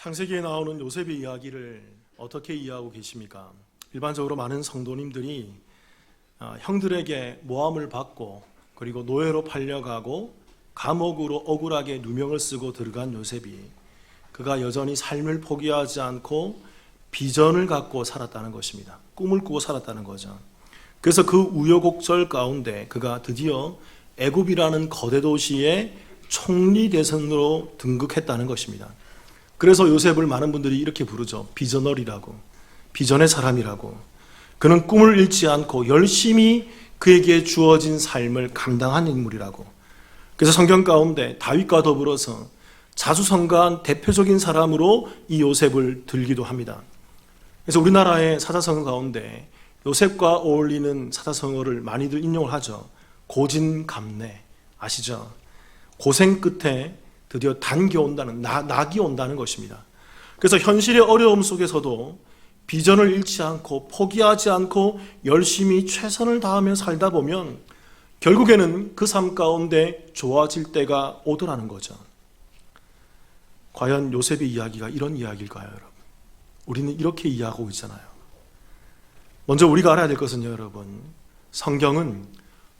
창세기에 나오는 요셉의 이야기를 어떻게 이해하고 계십니까? 일반적으로 많은 성도님들이 형들에게 모함을 받고 그리고 노예로 팔려가고 감옥으로 억울하게 누명을 쓰고 들어간 요셉이 그가 여전히 삶을 포기하지 않고 비전을 갖고 살았다는 것입니다. 꿈을 꾸고 살았다는 거죠. 그래서 그 우여곡절 가운데 그가 드디어 애굽이라는 거대 도시의 총리 대선으로 등극했다는 것입니다. 그래서 요셉을 많은 분들이 이렇게 부르죠. 비저널이라고, 비전의 사람이라고. 그는 꿈을 잃지 않고 열심히 그에게 주어진 삶을 감당한 인물이라고. 그래서 성경 가운데 다윗과 더불어서 자수성가한 대표적인 사람으로 이 요셉을 들기도 합니다. 그래서 우리나라의 사자성어 가운데 요셉과 어울리는 사자성어를 많이들 인용을 하죠. 고진감래 아시죠? 고생 끝에 드디어 단기 온다는, 낙이 온다는 것입니다. 그래서 현실의 어려움 속에서도 비전을 잃지 않고 포기하지 않고 열심히 최선을 다하며 살다 보면 결국에는 그 삶 가운데 좋아질 때가 오더라는 거죠. 과연 요셉의 이야기가 이런 이야기일까요, 여러분? 우리는 이렇게 이해하고 있잖아요. 먼저 우리가 알아야 될 것은요, 여러분, 성경은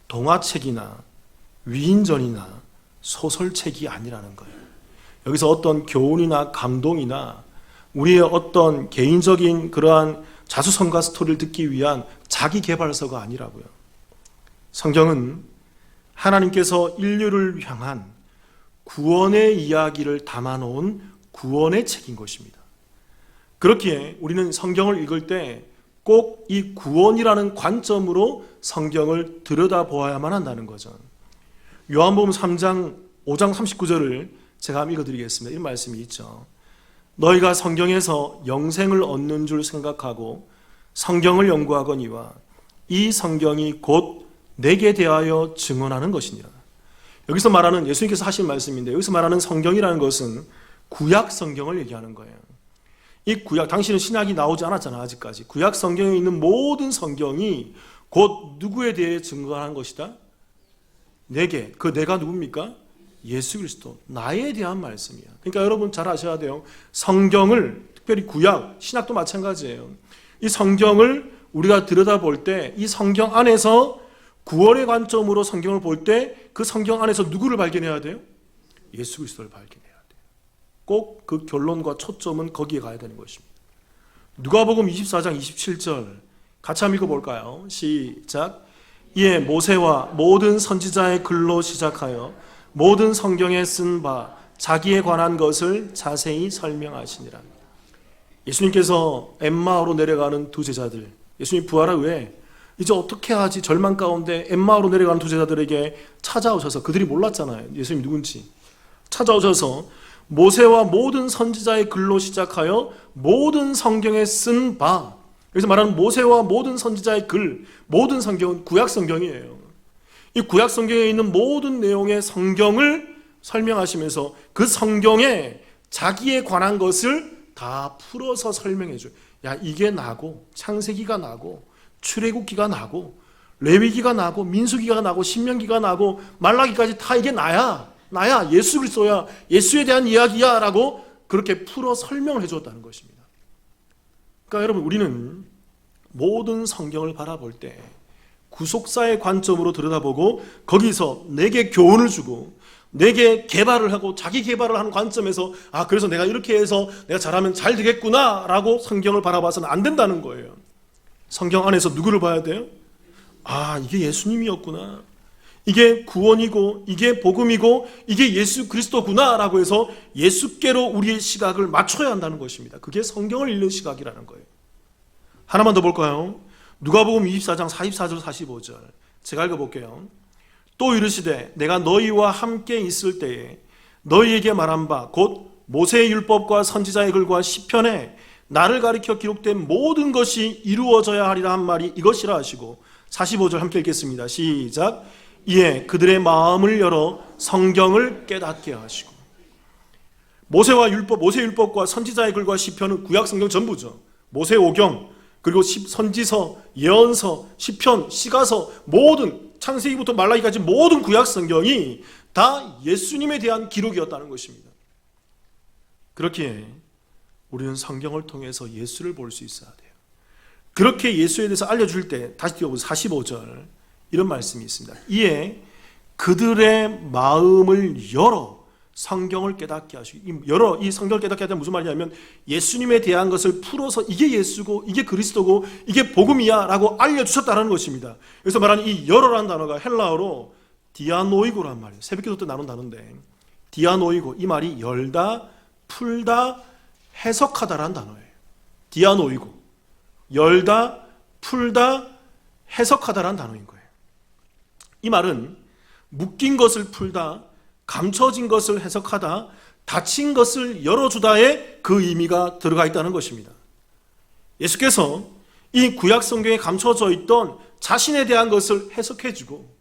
동화책이나 위인전이나 소설책이 아니라는 거예요. 여기서 어떤 교훈이나 감동이나 우리의 어떤 개인적인 그러한 자수성가 스토리를 듣기 위한 자기개발서가 아니라고요. 성경은 하나님께서 인류를 향한 구원의 이야기를 담아놓은 구원의 책인 것입니다. 그렇기에 우리는 성경을 읽을 때 꼭 이 구원이라는 관점으로 성경을 들여다보아야만 한다는 거죠. 요한복음 3장 5장 39절을 제가 한번 읽어드리겠습니다. 이런 말씀이 있죠. 너희가 성경에서 영생을 얻는 줄 생각하고 성경을 연구하거니와 이 성경이 곧 내게 대하여 증언하는 것이니라. 여기서 말하는 예수님께서 하신 말씀인데 여기서 말하는 성경이라는 것은 구약 성경을 얘기하는 거예요. 이 구약, 당신은 신약이 나오지 않았잖아 아직까지. 구약 성경에 있는 모든 성경이 곧 누구에 대해 증거하는 것이다? 내게. 그 내가 누굽니까? 예수 그리스도, 나에 대한 말씀이야. 그러니까 여러분 잘 아셔야 돼요. 성경을, 특별히 구약, 신약도 마찬가지예요. 이 성경을 우리가 들여다볼 때 이 성경 안에서 구원의 관점으로 성경을 볼 때 그 성경 안에서 누구를 발견해야 돼요? 예수 그리스도를 발견해야 돼요. 꼭 그 결론과 초점은 거기에 가야 되는 것입니다. 누가복음 24장 27절 같이 한번 읽어볼까요? 시작. 이에 모세와 모든 선지자의 글로 시작하여 모든 성경에 쓴 바 자기에 관한 것을 자세히 설명하시니라. 예수님께서 엠마오로 내려가는 두 제자들, 예수님 부활한 후에 이제 어떻게 하지? 절망 가운데 엠마오로 내려가는 두 제자들에게 찾아오셔서, 그들이 몰랐잖아요, 예수님이 누군지. 찾아오셔서 모세와 모든 선지자의 글로 시작하여 모든 성경에 쓴 바, 여기서 말하는 모세와 모든 선지자의 글, 모든 성경은 구약 성경이에요. 이 구약 성경에 있는 모든 내용의 성경을 설명하시면서 그 성경에 자기에 관한 것을 다 풀어서 설명해 줘요. 야, 이게 나고, 창세기가 나고, 출애굽기가 나고, 레위기가 나고, 민수기가 나고, 신명기가 나고, 말라기까지 다 이게 나야, 예수 그리스도야, 예수에 대한 이야기야 라고 그렇게 풀어 설명을 해줬다는 것입니다. 그러니까 여러분, 우리는 모든 성경을 바라볼 때 구속사의 관점으로 들여다보고 거기서 내게 교훈을 주고 내게 개발을 하고 자기 개발을 하는 관점에서 그래서 내가 이렇게 해서 내가 잘하면 잘 되겠구나 라고 성경을 바라봐서는 안 된다는 거예요. 성경 안에서 누구를 봐야 돼요? 이게 예수님이었구나, 이게 구원이고 이게 복음이고 이게 예수 그리스도구나 라고 해서 예수께로 우리의 시각을 맞춰야 한다는 것입니다. 그게 성경을 읽는 시각이라는 거예요. 하나만 더 볼까요? 누가복음 24장 44절 45절 제가 읽어볼게요. 또 이르시되 내가 너희와 함께 있을 때에 너희에게 말한 바 곧 모세의 율법과 선지자의 글과 시편에 나를 가리켜 기록된 모든 것이 이루어져야 하리라 한 말이 이것이라 하시고, 45절 함께 읽겠습니다. 시작. 이에 그들의 마음을 열어 성경을 깨닫게 하시고. 모세의 율법과 선지자의 글과 시편은 구약 성경 전부죠. 모세 오경, 그리고 선지서, 예언서, 시편, 시가서, 모든 창세기부터 말라기까지 모든 구약 성경이 다 예수님에 대한 기록이었다는 것입니다. 그렇기에 우리는 성경을 통해서 예수를 볼 수 있어야 돼요. 그렇게 예수에 대해서 알려줄 때 다시 띄워보세요. 45절 이런 말씀이 있습니다. 이에 그들의 마음을 열어 성경을 깨닫게 하시고, 열어 이 성경을 깨닫게 하다 무슨 말이냐면 예수님에 대한 것을 풀어서 이게 예수고 이게 그리스도고 이게 복음이야 라고 알려주셨다는 것입니다. 여기서 말하는 이 열어라는 단어가 헬라어로 디아노이고란 말이에요. 새벽기도 때 나눈 단어인데 디아노이고, 이 말이 열다, 풀다, 해석하다라는 단어예요. 디아노이고, 열다, 풀다, 해석하다라는 단어인 거예요. 이 말은 묶인 것을 풀다, 감춰진 것을 해석하다, 닫힌 것을 열어주다의 그 의미가 들어가 있다는 것입니다. 예수께서 이 구약 성경에 감춰져 있던 자신에 대한 것을 해석해주고,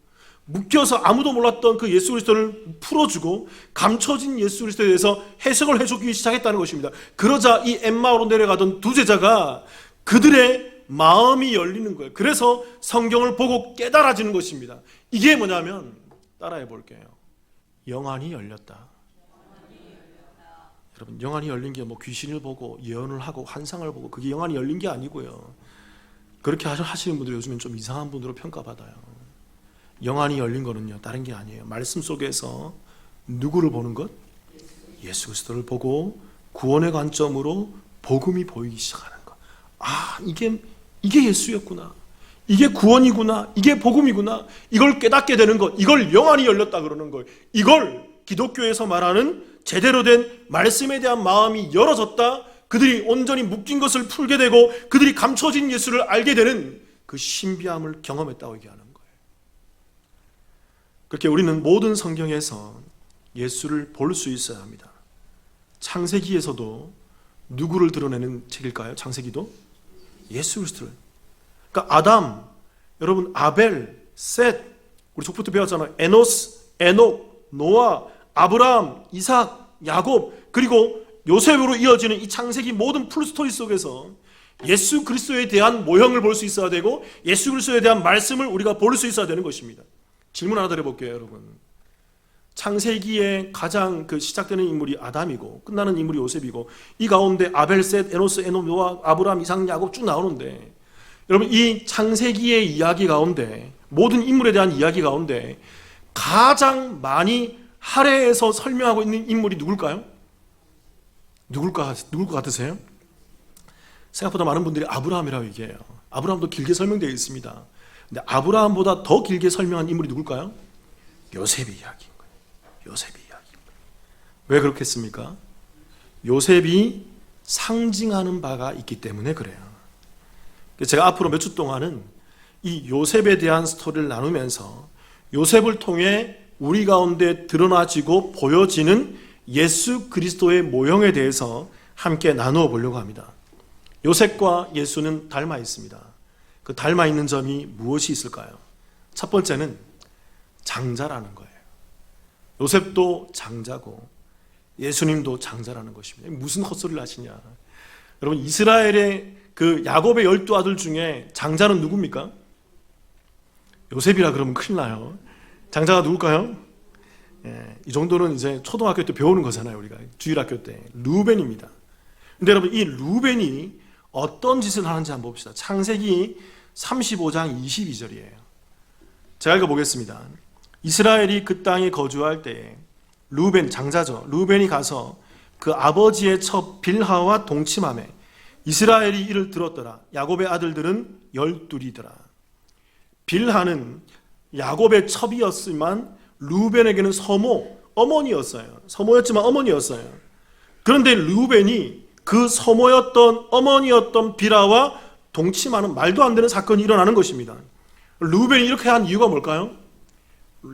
묶여서 아무도 몰랐던 그 예수 그리스도를 풀어주고, 감춰진 예수 그리스도에 대해서 해석을 해주기 시작했다는 것입니다. 그러자 이 엠마오로 내려가던 두 제자가 그들의 마음이 열리는 거예요. 그래서 성경을 보고 깨달아지는 것입니다. 이게 뭐냐면, 따라해 볼게요. 영안이 열렸다. 여러분, 영안이 열린 게 뭐 귀신을 보고 예언을 하고 환상을 보고 그게 영안이 열린 게 아니고요. 그렇게 하시는 분들이 요즘엔 좀 이상한 분으로 평가받아요. 영안이 열린 거는요, 다른 게 아니에요. 말씀 속에서 누구를 보는 것? 예수 그리스도를 보고 구원의 관점으로 복음이 보이기 시작하는 것. 아, 이게 예수였구나. 이게 구원이구나. 이게 복음이구나. 이걸 깨닫게 되는 것. 이걸 영안이 열렸다 그러는 거예요. 이걸 기독교에서 말하는 제대로 된 말씀에 대한 마음이 열어졌다. 그들이 온전히 묶인 것을 풀게 되고 그들이 감춰진 예수를 알게 되는 그 신비함을 경험했다고 얘기하는 거예요. 그렇게 우리는 모든 성경에서 예수를 볼 수 있어야 합니다. 창세기에서도 누구를 드러내는 책일까요? 창세기도 예수 그리스도를. 그러니까 아담, 여러분 아벨, 셋, 우리 족부터 배웠잖아요. 에노스, 에녹, 노아, 아브라함, 이삭, 야곱, 그리고 요셉으로 이어지는 이 창세기 모든 풀스토리 속에서 예수 그리스도에 대한 모형을 볼 수 있어야 되고 예수 그리스도에 대한 말씀을 우리가 볼 수 있어야 되는 것입니다. 질문 하나 드려볼게요, 여러분. 창세기에 가장 시작되는 인물이 아담이고 끝나는 인물이 요셉이고 이 가운데 아벨, 셋, 에노스, 에녹, 노아, 아브라함, 이삭, 야곱 쭉 나오는데 여러분 이 창세기의 이야기 가운데 모든 인물에 대한 이야기 가운데 가장 많이 할애해서 설명하고 있는 인물이 누굴까요? 누굴 것 같으세요? 생각보다 많은 분들이 아브라함이라고 얘기해요. 아브라함도 길게 설명되어 있습니다. 근데 아브라함보다 더 길게 설명한 인물이 누굴까요? 요셉의 이야기인 거예요. 요셉의 이야기. 왜 그렇겠습니까? 요셉이 상징하는 바가 있기 때문에 그래요. 제가 앞으로 몇 주 동안은 이 요셉에 대한 스토리를 나누면서 요셉을 통해 우리 가운데 드러나지고 보여지는 예수 그리스도의 모형에 대해서 함께 나누어 보려고 합니다. 요셉과 예수는 닮아 있습니다. 그 닮아 있는 점이 무엇이 있을까요? 첫 번째는 장자라는 거예요. 요셉도 장자고 예수님도 장자라는 것입니다. 무슨 헛소리를 하시냐? 여러분 이스라엘의 야곱의 12아들 중에 장자는 누굽니까? 요셉이라 그러면 큰일 나요. 장자가 누굴까요? 이 정도는 이제 초등학교 때 배우는 거잖아요. 우리가 주일학교 때 루벤입니다. 근데 여러분 이 루벤이 어떤 짓을 하는지 한번 봅시다. 창세기 35장 22절이에요. 제가 읽어보겠습니다. 이스라엘이 그 땅에 거주할 때에 루벤, 장자죠. 루벤이 가서 그 아버지의 첩 빌하와 동침하매 이스라엘이 이를 들었더라. 야곱의 아들들은 12이더라. 빌하는 야곱의 첩이었지만 루벤에게는 어머니였어요. 서모였지만 어머니였어요. 그런데 루벤이 그 서모였던 어머니였던 빌하와 동침하는 말도 안 되는 사건이 일어나는 것입니다. 루벤이 이렇게 한 이유가 뭘까요?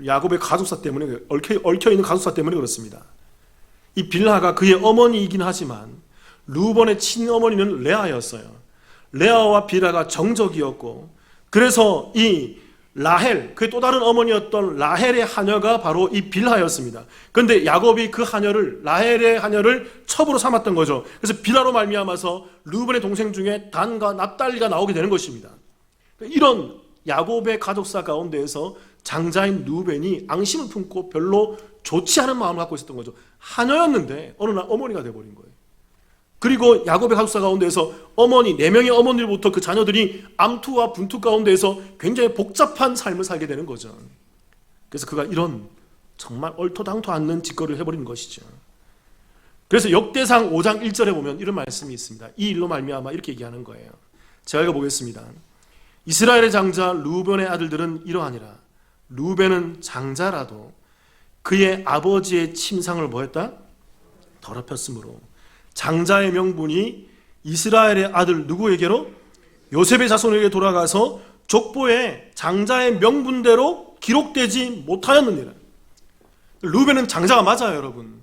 야곱의 가족사 때문에, 얽혀있는 가족사 때문에 그렇습니다. 이 빌하가 그의 어머니이긴 하지만 루벤의 친어머니는 레아였어요. 레아와 빌하가 정적이었고 그래서 이 라헬, 그의 또 다른 어머니였던 라헬의 하녀가 바로 이 빌하였습니다. 그런데 야곱이 그 하녀를, 라헬의 하녀를 첩으로 삼았던 거죠. 그래서 빌하로 말미암아서 루벤의 동생 중에 단과 납달리가 나오게 되는 것입니다. 이런 야곱의 가족사 가운데에서 장자인 루벤이 앙심을 품고 별로 좋지 않은 마음을 갖고 있었던 거죠. 하녀였는데 어느 날 어머니가 돼버린 거예요. 그리고 야곱의 가족사 가운데에서 어머니, 4명의 어머니로부터 그 자녀들이 암투와 분투 가운데에서 굉장히 복잡한 삶을 살게 되는 거죠. 그래서 그가 이런 정말 얼토당토 않는 짓거리를 해버리는 것이죠. 그래서 역대상 5장 1절에 보면 이런 말씀이 있습니다. 이 일로 말미암아 이렇게 얘기하는 거예요. 제가 읽어보겠습니다. 이스라엘의 장자 루벤의 아들들은 이러하니라. 루벤은 장자라도 그의 아버지의 침상을 뭐했다? 더럽혔으므로 장자의 명분이 이스라엘의 아들 누구에게로? 요셉의 자손에게 돌아가서 족보에 장자의 명분대로 기록되지 못하였느니라. 루벤은 장자가 맞아요, 여러분.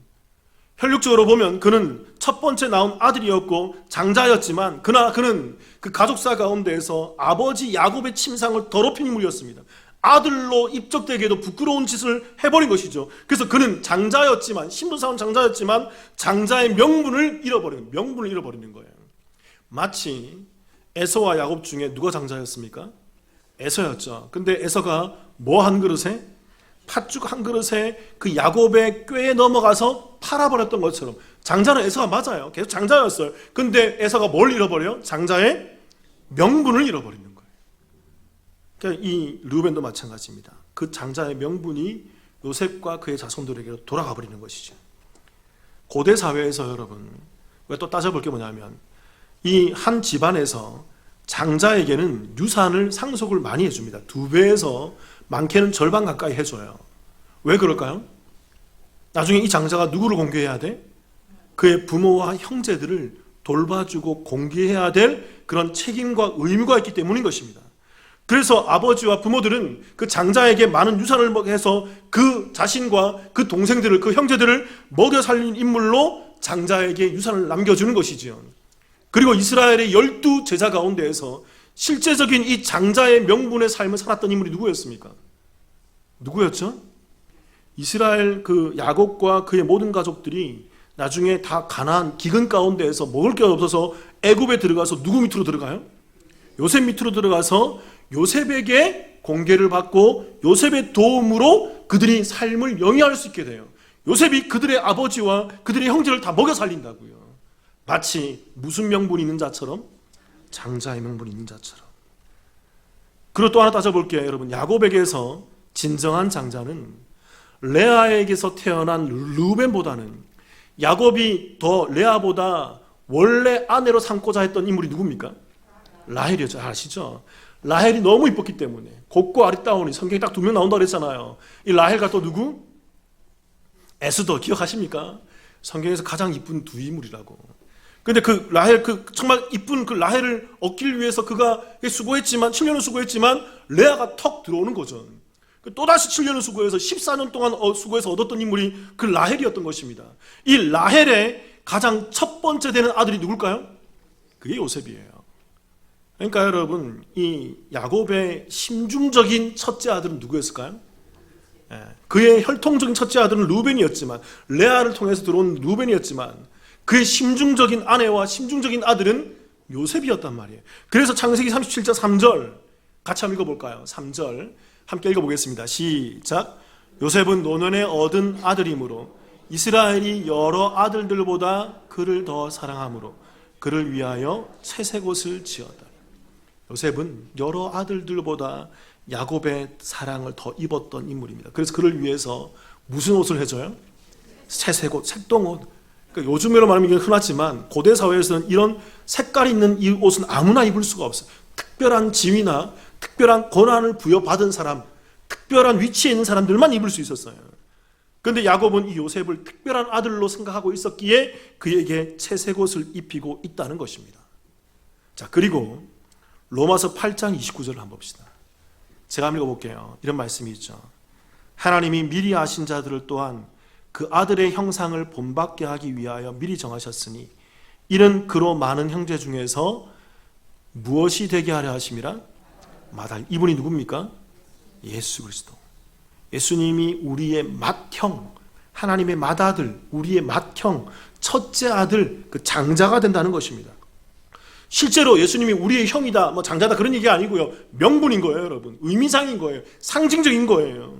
혈육적으로 보면 그는 첫 번째 나온 아들이었고 장자였지만 그러나 그는 그 가족사 가운데에서 아버지 야곱의 침상을 더럽힌 인물이었습니다. 아들로 입적되기에도 부끄러운 짓을 해버린 것이죠. 그래서 그는 장자였지만, 신분상은 장자였지만 장자의 명분을 잃어버리는 거예요. 마치 에서와 야곱 중에 누가 장자였습니까? 에서였죠. 근데 에서가 뭐 한 그릇에? 팥죽 한 그릇에 그 야곱의 꾀에 넘어가서 팔아버렸던 것처럼 장자는 에서가 맞아요. 계속 장자였어요. 근데 에서가 뭘 잃어버려요? 장자의 명분을 잃어버리는 거예요. 그러니까 이 르우벤도 마찬가지입니다. 그 장자의 명분이 요셉과 그의 자손들에게로 돌아가 버리는 것이죠. 고대 사회에서 여러분, 우리가 또 따져볼 게 뭐냐면 이 한 집안에서 장자에게는 유산을 상속을 많이 해줍니다. 2배에서 많게는 절반 가까이 해줘요. 왜 그럴까요? 나중에 이 장자가 누구를 공개해야 돼? 그의 부모와 형제들을 돌봐주고 공개해야 될 그런 책임과 의무가 있기 때문인 것입니다. 그래서 아버지와 부모들은 그 장자에게 많은 유산을 해서 그 자신과 그 동생들을, 그 형제들을 먹여 살린 인물로 장자에게 유산을 남겨주는 것이지요. 그리고 이스라엘의 12제자 가운데에서 실제적인 이 장자의 명분의 삶을 살았던 인물이 누구였습니까? 누구였죠? 이스라엘 그 야곱과 그의 모든 가족들이 나중에 다 가나안 기근 가운데에서 먹을 게 없어서 애굽에 들어가서 누구 밑으로 들어가요? 요셉 밑으로 들어가서 요셉에게 공개를 받고 요셉의 도움으로 그들이 삶을 영위할 수 있게 돼요. 요셉이 그들의 아버지와 그들의 형제를 다 먹여 살린다고요. 마치 무슨 명분이 있는 자처럼? 장자의 명분이 있는 자처럼. 그리고 또 하나 따져볼게요. 여러분, 야곱에게서 진정한 장자는 레아에게서 태어난 르우벤보다는 야곱이 더 레아보다 원래 아내로 삼고자 했던 인물이 누굽니까? 라헬이었죠. 아시죠? 라헬이 너무 이뻤기 때문에 곱고 아리따우니 성경에 딱 2명 나온다고 그랬잖아요. 이 라헬과 또 누구? 에스더 기억하십니까? 성경에서 가장 이쁜 2 인물이라고. 근데 그 라헬, 정말 이쁜 그 라헬을 얻기 위해서 그가 수고했지만 7년을 수고했지만 레아가 턱 들어오는 거죠. 또다시 7년을 수고해서 14년 동안 수고해서 얻었던 인물이 그 라헬이었던 것입니다. 이 라헬의 가장 첫 번째 되는 아들이 누굴까요? 그게 요셉이에요. 그러니까 여러분, 이 야곱의 심중적인 첫째 아들은 누구였을까요? 그의 혈통적인 첫째 아들은 루벤이었지만, 레아를 통해서 들어온 루벤이었지만, 그의 심중적인 아내와 심중적인 아들은 요셉이었단 말이에요. 그래서 창세기 37장 3절 같이 한번 읽어볼까요? 3절 함께 읽어보겠습니다. 시작. 요셉은 노년에 얻은 아들이므로 이스라엘이 여러 아들들보다 그를 더 사랑하므로 그를 위하여 채색 옷을 지었다. 요셉은 여러 아들들보다 야곱의 사랑을 더 입었던 인물입니다. 그래서 그를 위해서 무슨 옷을 해줘요? 채색 옷, 색동옷. 그러니까 요즘으로 말하면 이게 흔하지만 고대 사회에서는 이런 색깔 있는 이 옷은 아무나 입을 수가 없어요. 특별한 지위나 특별한 권한을 부여받은 사람, 특별한 위치에 있는 사람들만 입을 수 있었어요. 그런데 야곱은 이 요셉을 특별한 아들로 생각하고 있었기에 그에게 채색 옷을 입히고 있다는 것입니다. 자, 그리고 로마서 8장 29절을 한번 봅시다. 제가 한번 읽어볼게요. 이런 말씀이 있죠. 하나님이 미리 아신 자들을 또한 그 아들의 형상을 본받게 하기 위하여 미리 정하셨으니 이는 그로 많은 형제 중에서 무엇이 되게 하려 하심이라? 마다. 이분이 누굽니까? 예수 그리스도. 예수님이 우리의 맏형, 하나님의 맏아들, 우리의 맏형, 첫째 아들, 그 장자가 된다는 것입니다. 실제로 예수님이 우리의 형이다, 뭐 장자다 그런 얘기 아니고요. 명분인 거예요, 여러분. 의미상인 거예요. 상징적인 거예요.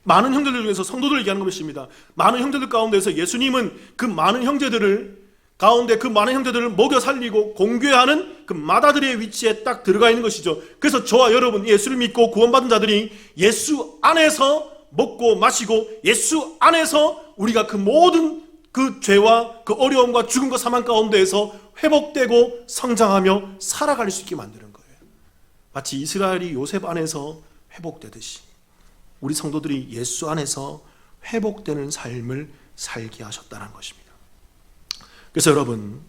많은 형제들 중에서 성도들을 얘기하는 것입니다. 많은 형제들 가운데서 예수님은 그 많은 형제들을 가운데 그 많은 형제들을 먹여 살리고 공교하는 그 맏아들의 위치에 딱 들어가 있는 것이죠. 그래서 저와 여러분, 예수를 믿고 구원받은 자들이 예수 안에서 먹고 마시고 예수 안에서 우리가 그 모든 그 죄와 그 어려움과 죽음과 사망 가운데에서 회복되고 성장하며 살아갈 수 있게 만드는 거예요. 마치 이스라엘이 요셉 안에서 회복되듯이 우리 성도들이 예수 안에서 회복되는 삶을 살게 하셨다는 것입니다. 그래서 여러분,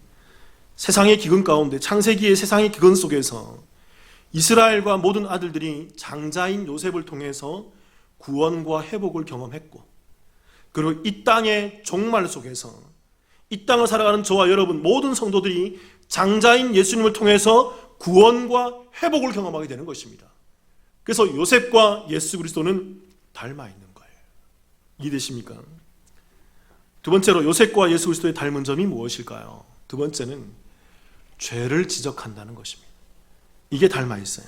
세상의 기근 가운데, 창세기의 세상의 기근 속에서 이스라엘과 모든 아들들이 장자인 요셉을 통해서 구원과 회복을 경험했고, 그리고 이 땅의 종말 속에서 이 땅을 살아가는 저와 여러분 모든 성도들이 장자인 예수님을 통해서 구원과 회복을 경험하게 되는 것입니다. 그래서 요셉과 예수 그리스도는 닮아 있는 거예요. 이해되십니까? 두 번째로 요셉과 예수 그리스도의 닮은 점이 무엇일까요? 두 번째는 죄를 지적한다는 것입니다. 이게 닮아 있어요.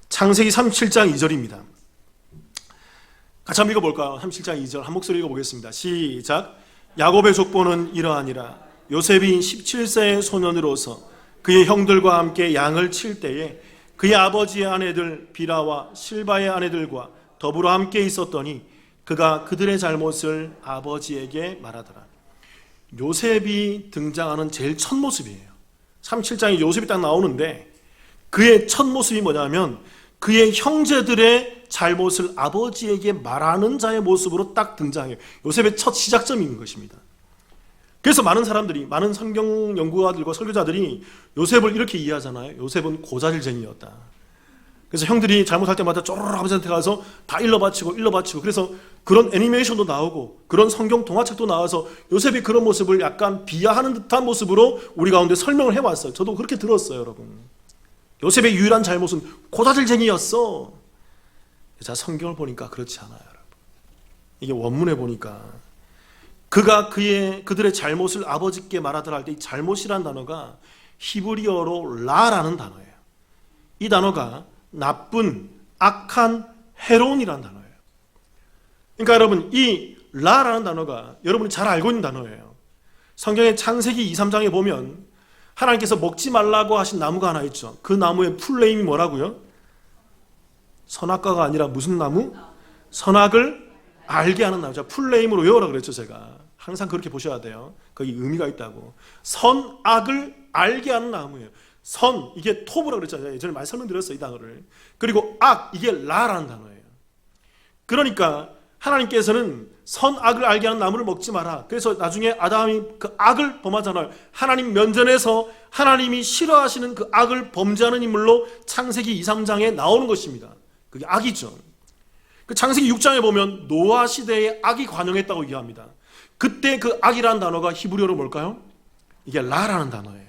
창세기 37장 2절입니다. 같이 한번 읽어볼까요? 37장 2절 한 목소리 읽어보겠습니다. 시작. 야곱의 족보는 이러하니라. 요셉이 17세의 소년으로서 그의 형들과 함께 양을 칠 때에 그의 아버지의 아내들 비라와 실바의 아내들과 더불어 함께 있었더니 그가 그들의 잘못을 아버지에게 말하더라. 요셉이 등장하는 제일 첫 모습이에요. 37장에 요셉이 딱 나오는데 그의 첫 모습이 뭐냐면 그의 형제들의 잘못을 아버지에게 말하는 자의 모습으로 딱 등장해요. 요셉의 첫 시작점인 것입니다. 그래서 많은 사람들이, 많은 성경 연구가들과 설교자들이 요셉을 이렇게 이해하잖아요. 요셉은 고자질쟁이였다. 그래서 형들이 잘못할 때마다 쪼르르 아버지한테 가서 다 일러바치고 그래서 그런 애니메이션도 나오고 그런 성경 동화책도 나와서 요셉이 그런 모습을 약간 비하하는 듯한 모습으로 우리 가운데 설명을 해왔어요. 저도 그렇게 들었어요, 여러분. 요셉의 유일한 잘못은 고자질쟁이였어. 자, 성경을 보니까 그렇지 않아요, 여러분. 이게 원문에 보니까 그가 그들의 잘못을 아버지께 말하더라 할 때 이 잘못이라는 단어가 히브리어로 라라는 단어예요. 이 단어가 나쁜, 악한, 해로운이라는 단어예요. 그러니까 여러분, 이 라라는 단어가 여러분이 잘 알고 있는 단어예요. 성경의 창세기 2, 3장에 보면 하나님께서 먹지 말라고 하신 나무가 하나 있죠. 그 나무의 풀네임이 뭐라고요? 선악과가 아니라 무슨 나무? 선악을 알게 하는 나무죠. 풀네임으로 외우라 그랬죠, 제가. 항상 그렇게 보셔야 돼요. 거기 의미가 있다고. 선악을 알게 하는 나무예요. 선, 이게 토브라고 그랬잖아요. 예전에 많이 설명드렸어요, 이 단어를. 그리고 악, 이게 라라는 단어예요. 그러니까 하나님께서는 선악을 알게 하는 나무를 먹지 마라. 그래서 나중에 아담이 그 악을 범하잖아요. 하나님 면전에서 하나님이 싫어하시는 그 악을 범죄하는 인물로 창세기 2, 3장에 나오는 것입니다. 그게 악이죠. 그 창세기 6장에 보면 노아 시대에 악이 관영했다고 얘기합니다. 그때 그 악이라는 단어가 히브리어로 뭘까요? 이게 라라는 단어예요.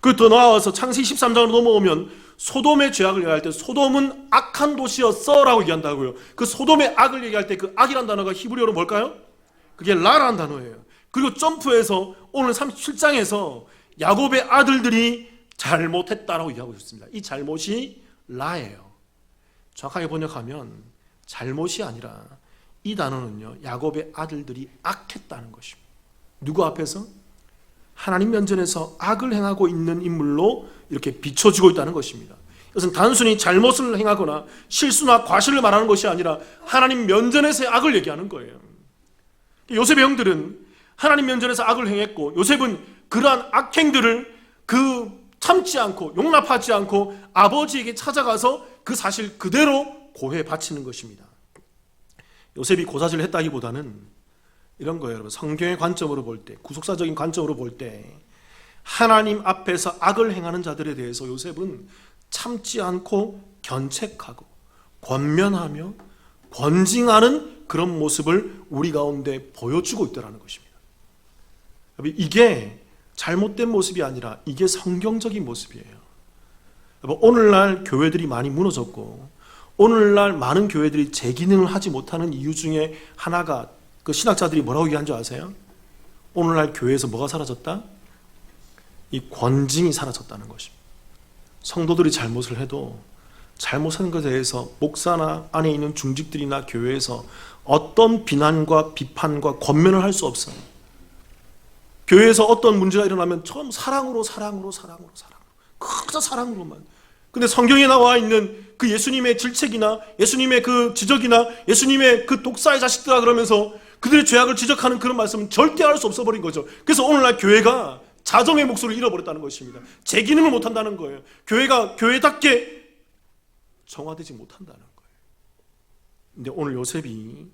그 더 나아가서 창세기 13장으로 넘어오면 소돔의 죄악을 얘기할 때 소돔은 악한 도시였어 라고 얘기한다고요. 그 소돔의 악을 얘기할 때 그 악이라는 단어가 히브리어로 뭘까요? 그게 라라는 단어예요. 그리고 점프해서 오늘 37장에서 야곱의 아들들이 잘못했다라고 얘기하고 있습니다. 이 잘못이 라예요. 정확하게 번역하면 잘못이 아니라 이 단어는요, 야곱의 아들들이 악했다는 것입니다. 누구 앞에서? 하나님 면전에서 악을 행하고 있는 인물로 이렇게 비춰지고 있다는 것입니다. 이것은 단순히 잘못을 행하거나 실수나 과실을 말하는 것이 아니라 하나님 면전에서의 악을 얘기하는 거예요. 요셉의 형들은 하나님 면전에서 악을 행했고 요셉은 그러한 악행들을 참지 않고 용납하지 않고 아버지에게 찾아가서 그 사실 그대로 고해 바치는 것입니다. 요셉이 고사질을 했다기보다는 이런 거예요, 여러분. 성경의 관점으로 볼 때, 구속사적인 관점으로 볼 때 하나님 앞에서 악을 행하는 자들에 대해서 요셉은 참지 않고 견책하고 권면하며 권징하는 그런 모습을 우리 가운데 보여주고 있다는 것입니다. 이게 잘못된 모습이 아니라 이게 성경적인 모습이에요. 오늘날 교회들이 많이 무너졌고 오늘날 많은 교회들이 제 기능을 하지 못하는 이유 중에 하나가 그 신학자들이 뭐라고 얘기한 줄 아세요? 오늘날 교회에서 뭐가 사라졌다? 이 권징이 사라졌다는 것입니다. 성도들이 잘못을 해도 잘못한 것에 대해서 목사나 안에 있는 중직들이나 교회에서 어떤 비난과 비판과 권면을 할 수 없어요. 교회에서 어떤 문제가 일어나면 처음 사랑으로 그저 사랑으로만. 근데 성경에 나와 있는 그 예수님의 질책이나 예수님의 그 지적이나 예수님의 그 독사의 자식들아 그러면서 그들의 죄악을 지적하는 그런 말씀은 절대 할 수 없어 버린 거죠. 그래서 오늘날 교회가 자정의 목소리를 잃어버렸다는 것입니다. 제 기능을 못한다는 거예요. 교회가 교회답게 정화되지 못한다는 거예요. 근데 오늘 요셉이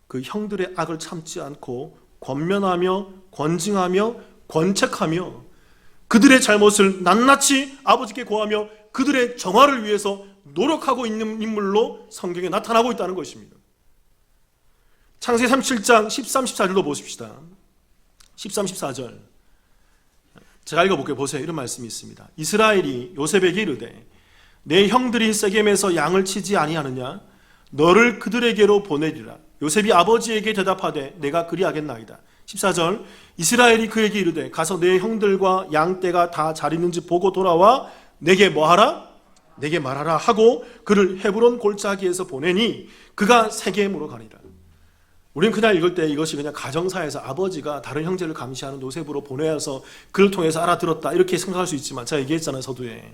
그 형들의 악을 참지 않고 권면하며 권징하며 권책하며 그들의 잘못을 낱낱이 아버지께 고하며 그들의 정화를 위해서 노력하고 있는 인물로 성경에 나타나고 있다는 것입니다. 창세기 37장 13, 14절로 보십시다. 13, 14절 제가 읽어볼게요. 보세요. 이런 말씀이 있습니다. 이스라엘이 요셉에게 이르되 내 형들이 세겜에서 양을 치지 아니하느냐 너를 그들에게로 보내리라. 요셉이 아버지에게 대답하되 내가 그리하겠나이다. 14절 이스라엘이 그에게 이르되 가서 내 형들과 양떼가 다 잘 있는지 보고 돌아와 내게 뭐하라? 내게 말하라 하고 그를 헤브론 골짜기에서 보내니 그가 세겜으로 가니라. 우리는 그냥 읽을 때 이것이 그냥 가정사에서 아버지가 다른 형제를 감시하는 요셉으로 보내어서 그를 통해서 알아들었다 이렇게 생각할 수 있지만 제가 얘기했잖아요. 서두에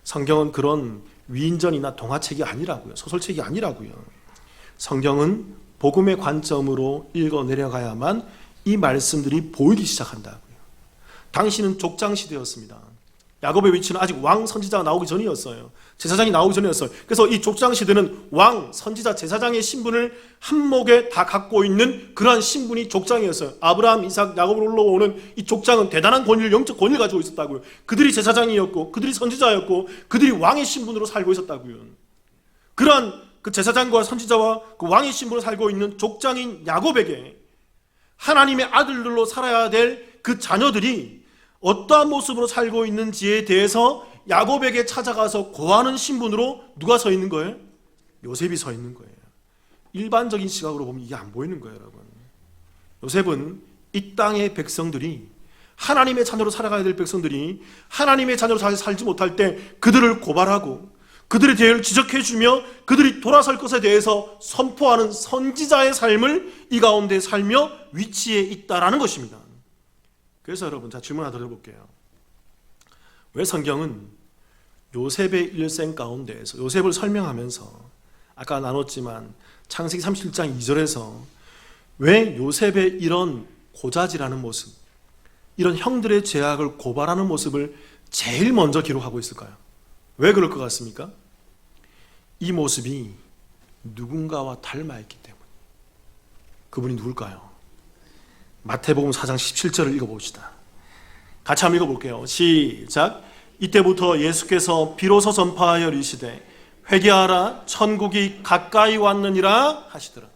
성경은 그런 위인전이나 동화책이 아니라고요. 소설책이 아니라고요. 성경은 복음의 관점으로 읽어 내려가야만 이 말씀들이 보이기 시작한다고요. 당시는 족장 시대였습니다. 야곱의 위치는 아직 왕 선지자가 나오기 전이었어요. 제사장이 나오기 전이었어요. 그래서 이 족장 시대는 왕, 선지자, 제사장의 신분을 한목에 다 갖고 있는 그러한 신분이 족장이었어요. 아브라함, 이삭, 야곱을 올라오는 이 족장은 대단한 권위를, 영적 권위를 가지고 있었다고요. 그들이 제사장이었고 그들이 선지자였고 그들이 왕의 신분으로 살고 있었다고요. 그러한 그 제사장과 선지자와 그 왕의 신분으로 살고 있는 족장인 야곱에게 하나님의 아들들로 살아야 될 그 자녀들이 어떠한 모습으로 살고 있는지에 대해서 야곱에게 찾아가서 고하는 신분으로 누가 서 있는 거예요? 요셉이 서 있는 거예요. 일반적인 시각으로 보면 이게 안 보이는 거예요, 여러분. 요셉은 이 땅의 백성들이 하나님의 자녀로 살아가야 될 백성들이 하나님의 자녀로 잘 살지 못할 때 그들을 고발하고 그들의 죄를 지적해주며 그들이 돌아설 것에 대해서 선포하는 선지자의 삶을 이 가운데 살며 위치에 있다라는 것입니다. 그래서 여러분, 자 질문 하나 드려볼게요. 왜 성경은 요셉의 일생 가운데에서 요셉을 설명하면서 아까 나눴지만 창세기 37장 2절에서 왜 요셉의 이런 고자질하는 모습, 이런 형들의 죄악을 고발하는 모습을 제일 먼저 기록하고 있을까요? 왜 그럴 것 같습니까? 이 모습이 누군가와 닮아있기 때문에. 그분이 누굴까요? 마태복음 4장 17절을 읽어봅시다. 같이 한번 읽어볼게요. 시작. 이때부터 예수께서 비로소 선포하여 이르시되 회개하라 천국이 가까이 왔느니라 하시더라.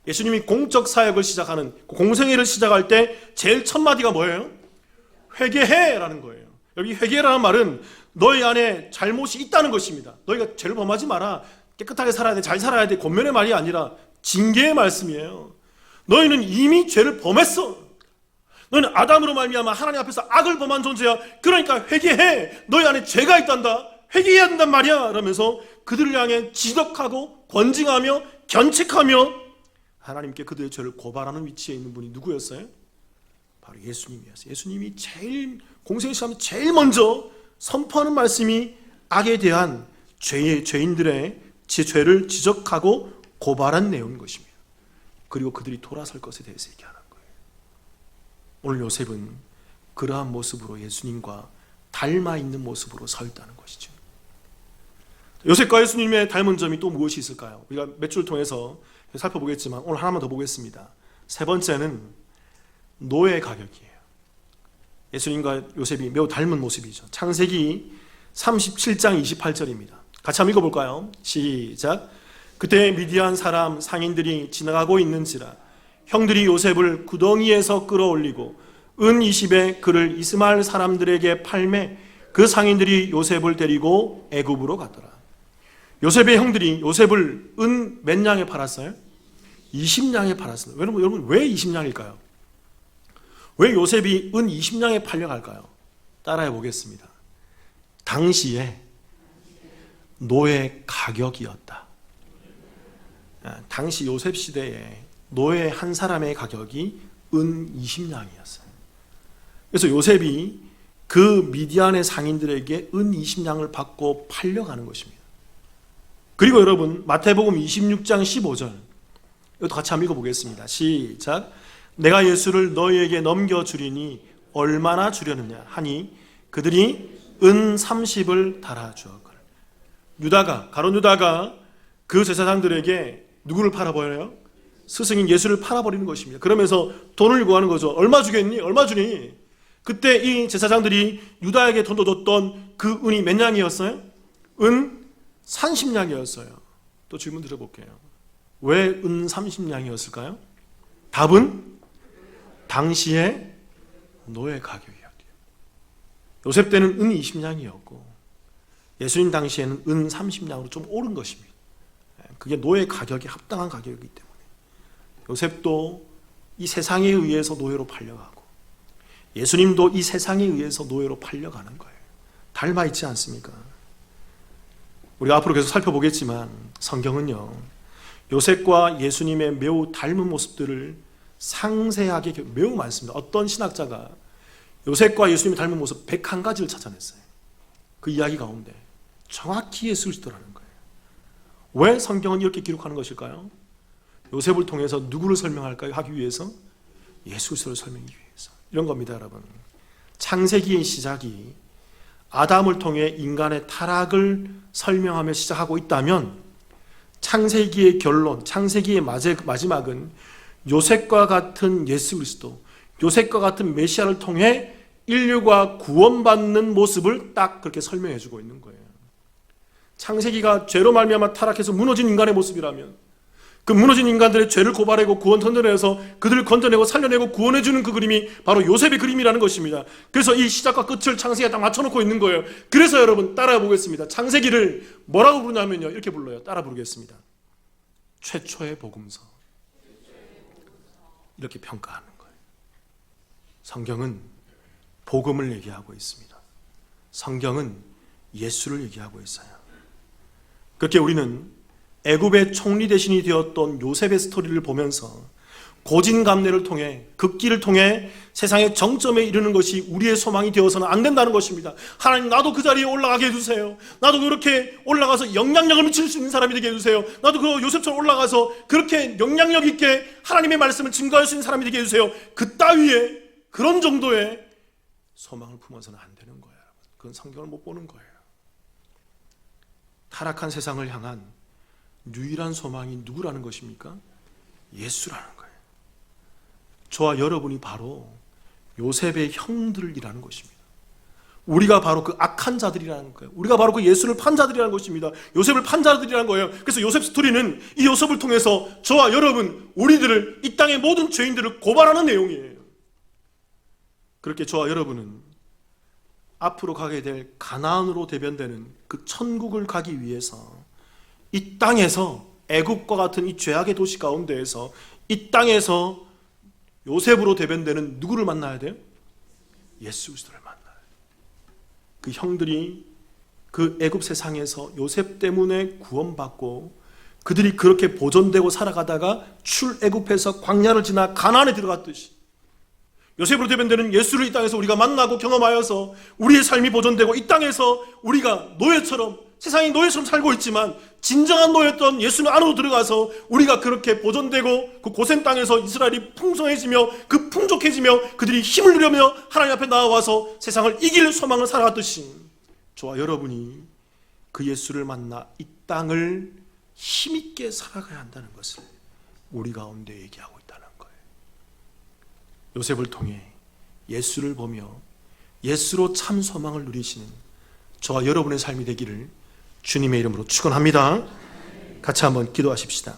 예수님이 공적 사역을 시작하는 공생애를 시작할 때 제일 첫 마디가 뭐예요? 회개해라는 거예요. 여기 회개라는 말은 너희 안에 잘못이 있다는 것입니다. 너희가 죄를 범하지 마라, 깨끗하게 살아야 돼, 잘 살아야 돼, 권면의 말이 아니라 징계의 말씀이에요. 너희는 이미 죄를 범했어. 너희는 아담으로 말미암아 하나님 앞에서 악을 범한 존재야. 그러니까 회개해. 너희 안에 죄가 있단다. 회개해야 된단 말이야. 라면서 그들을 향해 지적하고 권징하며 견책하며 하나님께 그들의 죄를 고발하는 위치에 있는 분이 누구였어요? 바로 예수님이었어요. 예수님이 제일 공생의 시간에 제일 먼저 선포하는 말씀이 악에 대한 죄인들의 죄를 지적하고 고발한 내용인 것입니다. 그리고 그들이 돌아설 것에 대해서 얘기하는 거예요. 오늘 요셉은 그러한 모습으로 예수님과 닮아 있는 모습으로 서 있다는 것이죠. 요셉과 예수님의 닮은 점이 또 무엇이 있을까요? 우리가 몇 주를 통해서 살펴보겠지만 오늘 하나만 더 보겠습니다. 세 번째는 노예 가격이에요. 예수님과 요셉이 매우 닮은 모습이죠. 창세기 37장 28절입니다. 같이 한번 읽어볼까요? 시작. 그때 미디안 사람 상인들이 지나가고 있는지라 형들이 요셉을 구덩이에서 끌어올리고 은 20에 그를 이스마엘 사람들에게 팔매 그 상인들이 요셉을 데리고 애굽으로 갔더라. 요셉의 형들이 요셉을 은 몇 냥에 팔았어요? 20냥에 팔았습니다. 여러분 왜 20냥일까요? 왜 요셉이 은 20냥에 팔려갈까요? 따라해 보겠습니다. 당시에 노예 가격이었다. 당시 요셉 시대에 노예 한 사람의 가격이 은 20냥이었어요. 그래서 요셉이 그 미디안의 상인들에게 은 20냥을 받고 팔려가는 것입니다. 그리고 여러분 마태복음 26장 15절 이것도 같이 한번 읽어보겠습니다. 시작. 내가 예수를 너희에게 넘겨주리니 얼마나 주려느냐 하니 그들이 은 30을 달아주었거늘. 유다가 가룟 유다가 그 제사장들에게 누구를 팔아버려요? 스승인 예수를 팔아버리는 것입니다. 그러면서 돈을 구하는 거죠. 얼마 주겠니? 얼마 주니? 그때 이 제사장들이 유다에게 돈도 줬던 그 은이 몇 냥이었어요? 은 30냥이었어요. 또 질문 드려볼게요. 왜 은 30냥이었을까요? 답은 당시의 노예 가격이었대요. 요셉 때는 은 20냥이었고 예수님 당시에는 은 30냥으로 좀 오른 것입니다. 그게 노예 가격이 합당한 가격이기 때문에 요셉도 이 세상에 의해서 노예로 팔려가고 예수님도 이 세상에 의해서 노예로 팔려가는 거예요. 닮아 있지 않습니까? 우리가 앞으로 계속 살펴보겠지만 성경은요 요셉과 예수님의 매우 닮은 모습들을 상세하게 매우 많습니다. 어떤 신학자가 요셉과 예수님의 닮은 모습 101가지를 찾아냈어요. 그 이야기 가운데 정확히 예수 그리스도라는 거예요. 왜 성경은 이렇게 기록하는 것일까요? 요셉을 통해서 누구를 설명할까요? 하기 위해서? 예수 그리스도를 설명하기 위해서. 이런 겁니다, 여러분. 창세기의 시작이 아담을 통해 인간의 타락을 설명하며 시작하고 있다면 창세기의 결론, 창세기의 마지막은 요셉과 같은 예수 그리스도, 요셉과 같은 메시아를 통해 인류가 구원받는 모습을 딱 그렇게 설명해 주고 있는 거예요. 창세기가 죄로 말미암아 타락해서 무너진 인간의 모습이라면 그 무너진 인간들의 죄를 고발하고 구원 선전해서 그들을 건져내고 살려내고 구원해주는 그 그림이 바로 요셉의 그림이라는 것입니다. 그래서 이 시작과 끝을 창세기에 딱 맞춰놓고 있는 거예요. 그래서 여러분 따라 보겠습니다. 창세기를 뭐라고 부르냐면요 이렇게 불러요. 따라 부르겠습니다. 최초의 복음서. 이렇게 평가하는 거예요. 성경은 복음을 얘기하고 있습니다. 성경은 예수를 얘기하고 있어요. 그렇게 우리는 애굽의 총리 대신이 되었던 요셉의 스토리를 보면서 고진감래를 통해 극기를 통해 세상의 정점에 이르는 것이 우리의 소망이 되어서는 안 된다는 것입니다. 하나님 나도 그 자리에 올라가게 해주세요. 나도 그렇게 올라가서 영향력을 미칠 수 있는 사람이 되게 해주세요. 나도 그 요셉처럼 올라가서 그렇게 영향력 있게 하나님의 말씀을 증거할 수 있는 사람이 되게 해주세요. 그 따위에 그런 정도의 소망을 품어서는 안 되는 거예요. 그건 성경을 못 보는 거예요. 타락한 세상을 향한 유일한 소망이 누구라는 것입니까? 예수라는 거예요. 저와 여러분이 바로 요셉의 형들이라는 것입니다. 우리가 바로 그 악한 자들이라는 거예요. 우리가 바로 그 예수를 판 자들이라는 것입니다. 요셉을 판 자들이라는 거예요. 그래서 요셉 스토리는 이 요셉을 통해서 저와 여러분, 우리들을, 이 땅의 모든 죄인들을 고발하는 내용이에요. 그렇게 저와 여러분은 앞으로 가게 될 가나안으로 대변되는 그 천국을 가기 위해서 이 땅에서 애굽과 같은 이 죄악의 도시 가운데에서 이 땅에서 요셉으로 대변되는 누구를 만나야 돼요? 예수 그리스도를 만나요. 그 형들이 그 애굽 세상에서 요셉 때문에 구원받고 그들이 그렇게 보존되고 살아가다가 출애굽해서 광야를 지나 가나안에 들어갔듯이 요셉으로 대변되는 예수를 이 땅에서 우리가 만나고 경험하여서 우리의 삶이 보존되고 이 땅에서 우리가 노예처럼 세상이 노예처럼 살고 있지만 진정한 노예였던 예수는 안으로 들어가서 우리가 그렇게 보존되고 그 고센 땅에서 이스라엘이 풍성해지며 그 풍족해지며 그들이 힘을 누려며 하나님 앞에 나와서 세상을 이길 소망을 살아갔듯이 저와 여러분이 그 예수를 만나 이 땅을 힘있게 살아가야 한다는 것을 우리 가운데 얘기하고 있다는 거예요. 요셉을 통해 예수를 보며 예수로 참 소망을 누리시는 저와 여러분의 삶이 되기를 주님의 이름으로 축원합니다. 같이 한번 기도하십시다.